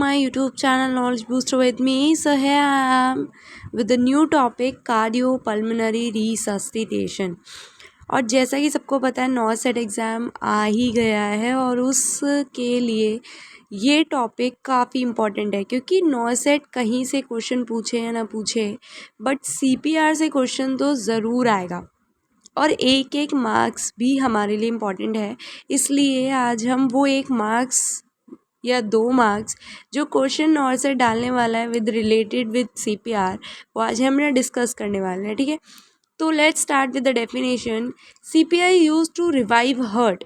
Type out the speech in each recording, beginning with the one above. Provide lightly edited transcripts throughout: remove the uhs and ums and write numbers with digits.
my YouTube channel Knowledge Booster with me. So here I am with the new topic cardiopulmonary resuscitation. और जैसा कि सबको पता है नॉसेट एग्ज़ाम आ ही गया है और उसके लिए ये टॉपिक काफ़ी इम्पॉर्टेंट है क्योंकि नॉसेट कहीं से क्वेश्चन पूछे या ना पूछे बट CPR से क्वेश्चन तो ज़रूर आएगा और एक एक मार्क्स भी हमारे लिए इम्पॉर्टेंट है। इसलिए आज हम वो 1 मार्क्स या 2 मार्क्स जो क्वेश्चन और से डालने वाला है रिलेटेड विद CPR वो आज हम ना डिस्कस करने वाले हैं, ठीक है। तो let's start with the definition. CPR use to revive heart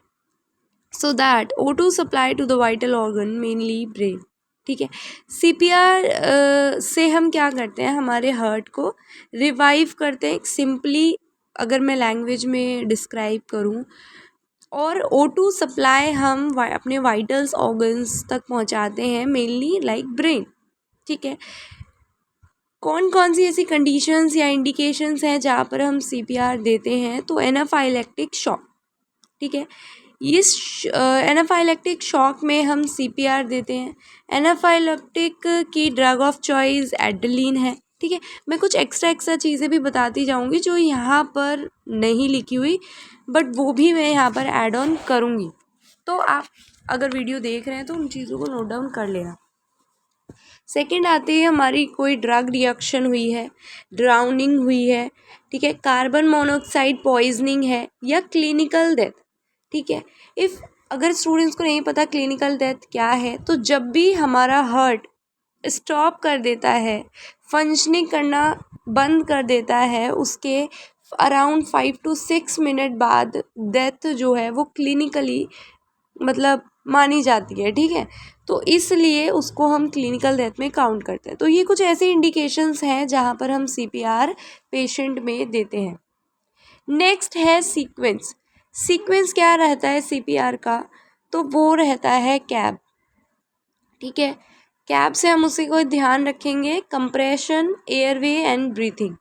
so that O2 supply to the vital organ mainly brain, ठीक है। CPR से हम क्या करते हैं, हमारे हार्ट को रिवाइव करते हैं। सिंपली अगर मैं लैंग्वेज में डिस्क्राइब करूँ, और O2 सप्लाई हम अपने वाइटल्स ऑर्गन्स तक पहुंचाते हैं, मेनली लाइक ब्रेन, ठीक है। कौन कौन सी ऐसी कंडीशंस या इंडिकेशंस हैं जहाँ पर हम CPR देते हैं, तो एनाफाइलेक्टिक शॉक, ठीक है। इस एनाफाइलेक्टिक शॉक में हम CPR देते हैं। एनाफाइलेक्टिक की ड्रग ऑफ चॉइस एड्रेनलिन है, ठीक है। मैं कुछ एक्स्ट्रा चीज़ें भी बताती जाऊंगी जो यहाँ पर नहीं लिखी हुई, बट वो भी मैं यहाँ पर ऐड ऑन करूँगी। तो आप अगर वीडियो देख रहे हैं तो उन चीज़ों को नोट डाउन कर लेना। सेकंड आती है हमारी कोई ड्रग रिएक्शन हुई है, ड्राउनिंग हुई है, ठीक है, कार्बन मोनोऑक्साइड पॉइजनिंग है या क्लिनिकल डेथ, ठीक है। इफ़ अगर स्टूडेंट्स को नहीं पता क्लिनिकल डेथ क्या है, तो जब भी हमारा हार्ट स्टॉप कर देता है, फंक्शनिंग करना बंद कर देता है, उसके अराउंड 5 to 6 मिनट बाद डेथ जो है वो क्लिनिकली मतलब मानी जाती है, ठीक है। तो इसलिए उसको हम क्लिनिकल डेथ में काउंट करते हैं। तो ये कुछ ऐसे इंडिकेशंस हैं जहाँ पर हम CPR पेशेंट में देते हैं। नेक्स्ट है सीक्वेंस। सीक्वेंस क्या रहता है CPR का, तो वो रहता है कैब, ठीक है। कैब से हम उसी को ध्यान रखेंगे, कंप्रेशन, एयरवे एंड ब्रीथिंग।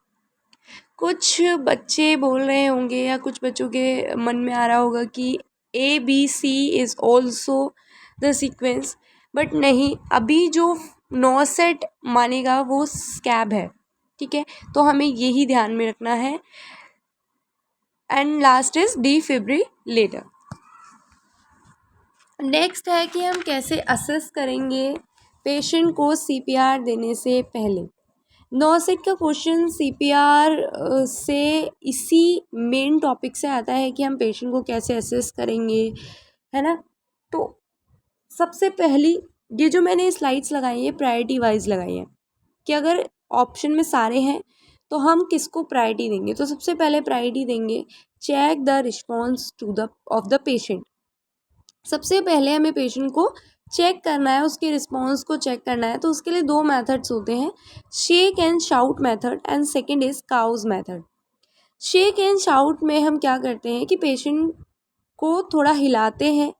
कुछ बच्चे बोल रहे होंगे या कुछ बच्चों के मन में आ रहा होगा कि ABC is also the sequence, but नहीं, अभी जो नॉसेट मानेगा वो स्कैब है, ठीक है। तो हमें यही ध्यान में रखना है। And last is defibrillator. Next है कि हम कैसे असेस करेंगे पेशेंट को CPR देने से पहले। नॉसेट का क्वेश्चन CPR से इसी मेन टॉपिक से आता है कि हम पेशेंट को कैसे असेस करेंगे, है ना। तो सबसे पहली ये जो मैंने स्लाइड्स लगाई हैं प्रायोरिटी वाइज लगाई हैं कि अगर ऑप्शन में सारे हैं तो हम किसको प्रायोरिटी देंगे। तो सबसे पहले प्रायोरिटी देंगे check the response to the of the patient. सबसे पहले हमें पेशेंट को चेक करना है, उसके रिस्पॉन्स को चेक करना है। तो उसके लिए 2 मेथड्स होते हैं, shake and shout method and second is काउज मेथड। शेक एंड शाउट में हम क्या करते हैं कि पेशेंट को थोड़ा हिलाते हैं,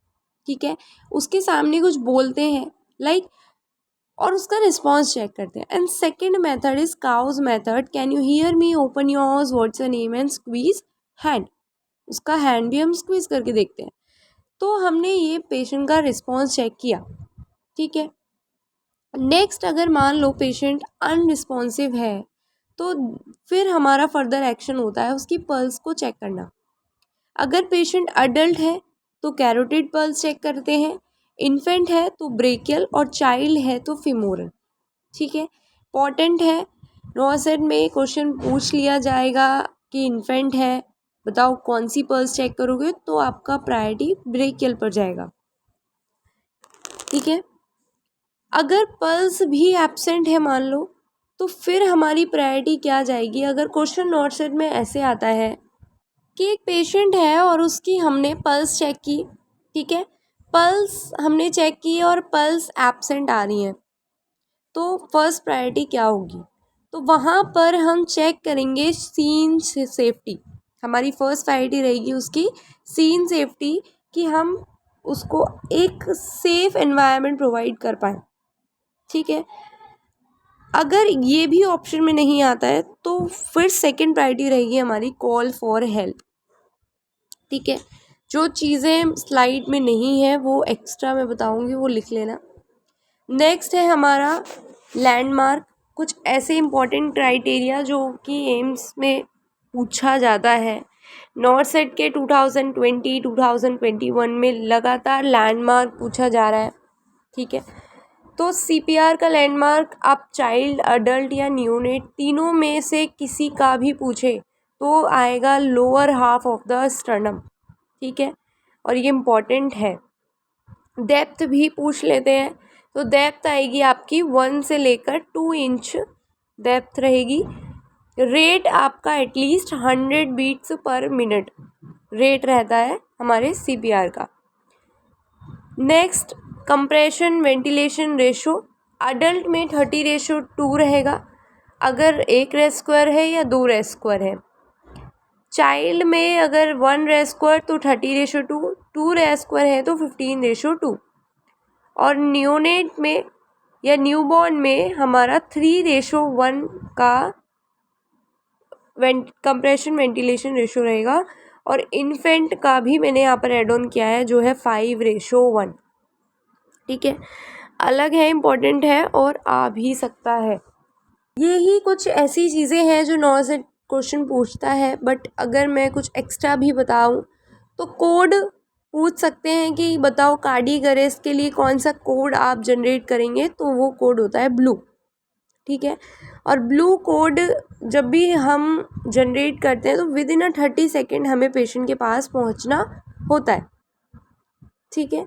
ठीक है, उसके सामने कुछ बोलते हैं लाइक, और उसका रिस्पॉन्स चेक करते हैं। एंड सेकंड मेथड इज काउज method, can you hear me, open your eyes, what's your name and squeeze hand. उसका हैंड भी हम स्क्वीज करके देखते हैं। तो हमने ये पेशेंट का रिस्पॉन्स चेक किया, ठीक है। नेक्स्ट अगर मान लो पेशेंट अनरिस्पॉन्सिव है तो फिर हमारा फर्दर एक्शन होता है उसकी पल्स को चेक करना। अगर पेशेंट अडल्ट है तो कैरोटिड पल्स चेक करते हैं, इन्फेंट है तो ब्रेकियल, और चाइल्ड है तो फिमोरल, ठीक है। इंपॉर्टेंट है, नॉसेट में क्वेश्चन पूछ लिया जाएगा कि इन्फेंट है, बताओ कौन सी पल्स चेक करोगे, तो आपका प्रायोरिटी ब्रेकियल पर जाएगा, ठीक है। अगर पल्स भी एब्सेंट है मान लो, तो फिर हमारी प्रायोरिटी क्या जाएगी। अगर क्वेश्चन नॉसेट में ऐसे आता है कि एक पेशेंट है और उसकी हमने पल्स चेक की, ठीक है, पल्स हमने चेक की और पल्स एब्सेंट आ रही है, तो फर्स्ट प्रायोरिटी क्या होगी। तो वहाँ पर हम चेक करेंगे सीन सेफ्टी। हमारी फर्स्ट प्रायोरिटी रहेगी उसकी सीन सेफ्टी, कि हम उसको एक सेफ एनवायरनमेंट प्रोवाइड कर पाएँ, ठीक है। अगर ये भी ऑप्शन में नहीं आता है तो फिर सेकंड प्रायोरिटी रहेगी हमारी कॉल फॉर हेल्प, ठीक है। जो चीज़ें स्लाइड में नहीं है वो एक्स्ट्रा मैं बताऊंगी, वो लिख लेना। नेक्स्ट है हमारा लैंडमार्क, कुछ ऐसे इम्पोर्टेंट क्राइटेरिया जो कि एम्स में पूछा जाता है। नॉर्थ सेट के 2020 2021 में लगातार लैंडमार्क पूछा जा रहा है, ठीक है। तो सीपीआर का लैंडमार्क आप चाइल्ड, अडल्ट या न्यूनेट तीनों में से किसी का भी पूछे तो आएगा lower half of the sternum, ठीक है, और ये इम्पॉर्टेंट है। डेप्थ भी पूछ लेते हैं, तो डेप्थ आएगी आपकी 1 से लेकर 2 इंच डेप्थ रहेगी। रेट आपका at least 100 beats per minute rate रहता है हमारे सीपीआर का। Next, compression ventilation ratio, adult में 30:2 रहेगा अगर 1 रेस स्क्वायर है या 2 रेस स्क्वायर है। चाइल्ड में अगर 1 रेस स्क्वायर तो 30:2, 2 रेस स्क्वायर है तो 15:2, और न्यूनेट में या न्यूबॉर्न में हमारा 3:1 का कंप्रेशन वेंटिलेशन रेशो रहेगा, और इन्फेंट का भी मैंने यहाँ पर एड ऑन किया है जो है 5:1, ठीक है। अलग है, इम्पोर्टेंट है और आ भी सकता है। यही कुछ ऐसी चीज़ें हैं जो 9 से क्वेश्चन पूछता है। बट अगर मैं कुछ एक्स्ट्रा भी बताऊँ तो कोड पूछ सकते हैं कि बताओ कार्डियक अरेस्ट के लिए कौन सा कोड आप जनरेट करेंगे, तो वो कोड होता है ब्लू, ठीक है। और ब्लू कोड जब भी हम जनरेट करते हैं तो विद इन 30 सेकेंड हमें पेशेंट के पास पहुंचना होता है, ठीक है।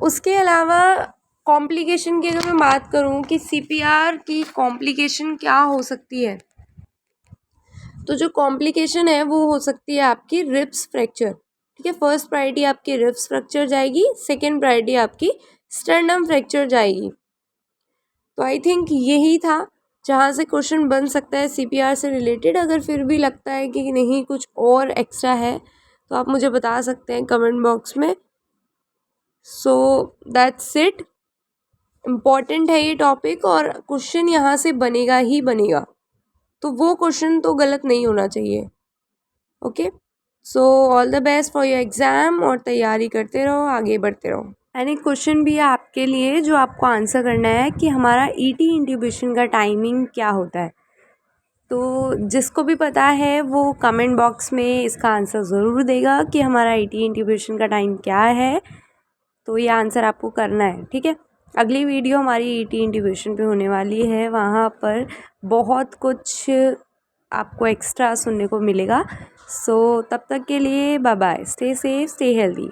उसके अलावा कॉम्प्लिकेशन की अगर मैं बात करूं कि सीपीआर की कॉम्प्लिकेशन क्या हो सकती है, तो जो कॉम्प्लिकेशन है वो हो सकती है आपकी रिब्स फ्रैक्चर, ठीक है। फर्स्ट प्रायोरिटी आपकी रिब्स फ्रैक्चर जाएगी, सेकेंड प्रायोरिटी आपकी स्टर्नम फ्रैक्चर जाएगी। तो आई थिंक यही था जहाँ से क्वेश्चन बन सकता है सीपीआर से रिलेटेड। अगर फिर भी लगता है कि नहीं कुछ और एक्स्ट्रा है तो आप मुझे बता सकते हैं कमेंट बॉक्स में। सो दैट्स इट, इम्पॉर्टेंट है ये टॉपिक और क्वेश्चन यहाँ से बनेगा ही बनेगा, तो वो क्वेश्चन तो गलत नहीं होना चाहिए। Okay, so all the best for your exam, और तैयारी करते रहो, आगे बढ़ते रहो। एंड एक क्वेश्चन भी है आपके लिए जो आपको आंसर करना है कि हमारा ईटी इंट्यूबेशन का टाइमिंग क्या होता है। तो जिसको भी पता है वो कमेंट बॉक्स में इसका आंसर ज़रूर देगा कि हमारा ईटी इंट्यूबेशन का टाइम क्या है। तो ये आंसर आपको करना है, ठीक है। अगली वीडियो हमारी ईटी इंट्यूबेशन पे होने वाली है, वहाँ पर बहुत कुछ आपको एक्स्ट्रा सुनने को मिलेगा। सो तब तक के लिए bye bye, stay safe, stay healthy.